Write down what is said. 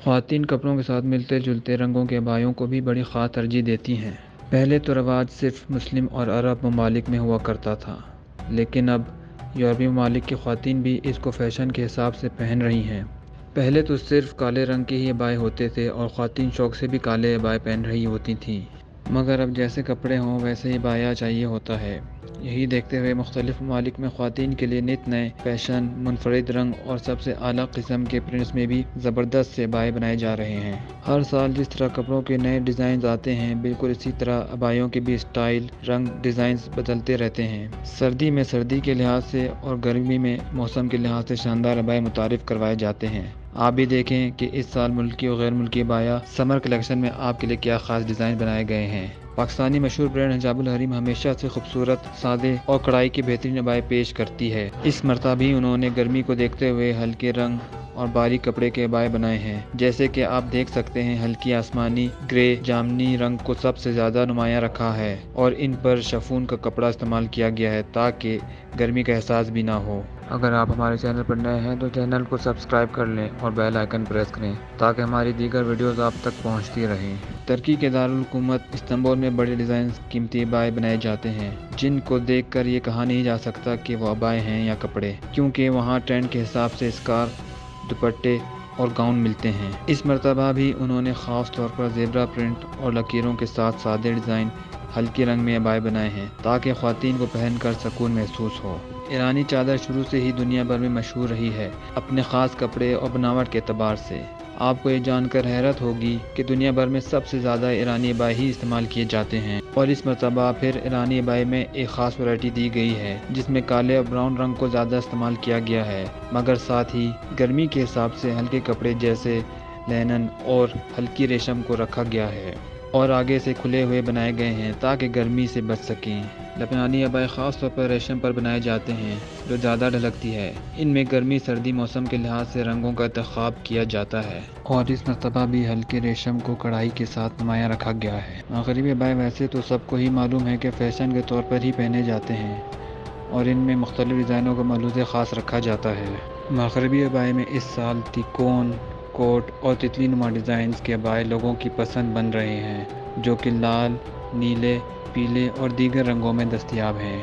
خواتین کپڑوں کے ساتھ ملتے جلتے رنگوں کے ابایوں کو بھی بڑی خاص ترجیح دیتی ہیں۔ پہلے تو رواج صرف مسلم اور عرب ممالک میں ہوا کرتا تھا، لیکن اب یورپی ممالک کی خواتین بھی اس کو فیشن کے حساب سے پہن رہی ہیں۔ پہلے تو صرف کالے رنگ کے ہی ابائے ہوتے تھے اور خواتین شوق سے بھی کالے ابائے پہن رہی ہوتی تھیں، مگر اب جیسے کپڑے ہوں ویسے ہی ابایا چاہیے ہوتا ہے۔ یہی دیکھتے ہوئے مختلف ممالک میں خواتین کے لیے نت نئے فیشن، منفرد رنگ اور سب سے اعلیٰ قسم کے پرنٹس میں بھی زبردست سے ابائے بنائے جا رہے ہیں۔ ہر سال جس طرح کپڑوں کے نئے ڈیزائنز آتے ہیں، بالکل اسی طرح ابایوں کے بھی اسٹائل، رنگ، ڈیزائنز بدلتے رہتے ہیں۔ سردی میں سردی کے لحاظ سے اور گرمی میں موسم کے لحاظ سے شاندار ابائے متعارف کروائے جاتے ہیں۔ آپ بھی دیکھیں کہ اس سال ملکی اور غیر ملکی ابایا سمر کلیکشن میں آپ کے لیے کیا خاص ڈیزائن بنائے گئے ہیں۔ پاکستانی مشہور برانڈ حجاب الحریم ہمیشہ سے خوبصورت، سادے اور کڑھائی کی بہترین ابائے پیش کرتی ہے۔ اس مرتبہ بھی انہوں نے گرمی کو دیکھتے ہوئے ہلکے رنگ اور باریک کپڑے کے ابائے بنائے ہیں۔ جیسے کہ آپ دیکھ سکتے ہیں، ہلکی آسمانی، گرے، جامنی رنگ کو سب سے زیادہ نمایاں رکھا ہے اور ان پر شفون کا کپڑا استعمال کیا گیا ہے تاکہ گرمی کا احساس بھی نہ ہو۔ اگر آپ ہمارے چینل پر نئے ہیں تو چینل کو سبسکرائب کر لیں اور بیل آئیکن پریس کریں تاکہ ہماری دیگر ویڈیوز آپ تک پہنچتی رہیں۔ ترکی کے دارالحکومت استنبول میں بڑے ڈیزائنز قیمتی ابائے بنائے جاتے ہیں، جن کو دیکھ کر یہ کہا نہیں جا سکتا کہ وہ ابائے ہیں یا کپڑے، کیونکہ وہاں ٹرینڈ کے حساب سے اسکارف، دوپٹے اور گاؤن ملتے ہیں۔ اس مرتبہ بھی انہوں نے خاص طور پر زیبرا پرنٹ اور لکیروں کے ساتھ سادے ڈیزائن، ہلکے رنگ میں ابائے بنائے ہیں تاکہ خواتین کو پہن کر سکون محسوس ہو۔ ایرانی چادر شروع سے ہی دنیا بھر میں مشہور رہی ہے اپنے خاص کپڑے اور بناوٹ کے اعتبار سے۔ آپ کو یہ جان کر حیرت ہوگی کہ دنیا بھر میں سب سے زیادہ ایرانی ابائے ہی استعمال کیے جاتے ہیں، اور اس مرتبہ پھر ایرانی ابائے میں ایک خاص ورائٹی دی گئی ہے جس میں کالے اور براؤن رنگ کو زیادہ استعمال کیا گیا ہے، مگر ساتھ ہی گرمی کے حساب سے ہلکے کپڑے جیسے لینن اور ہلکی ریشم کو رکھا گیا ہے اور آگے سے کھلے ہوئے بنائے گئے ہیں تاکہ گرمی سے بچ سکیں۔ لبنانی ابائے خاص طور پر ریشم پر بنائے جاتے ہیں جو زیادہ ڈھلکتی ہے۔ ان میں گرمی سردی موسم کے لحاظ سے رنگوں کا انتخاب کیا جاتا ہے اور اس مرتبہ بھی ہلکے ریشم کو کڑھائی کے ساتھ نمایاں رکھا گیا ہے۔ مغربی ابائے ویسے تو سب کو ہی معلوم ہے کہ فیشن کے طور پر ہی پہنے جاتے ہیں اور ان میں مختلف ڈیزائنوں کا ملحوظ خاص رکھا جاتا ہے۔ مغربی ابائے میں اس سال تکون، کوٹ اور تتلی نما ڈیزائنز کے ابائے لوگوں کی پسند بن رہے ہیں، جو کہ لال، نیلے، پیلے اور دیگر رنگوں میں دستیاب ہیں۔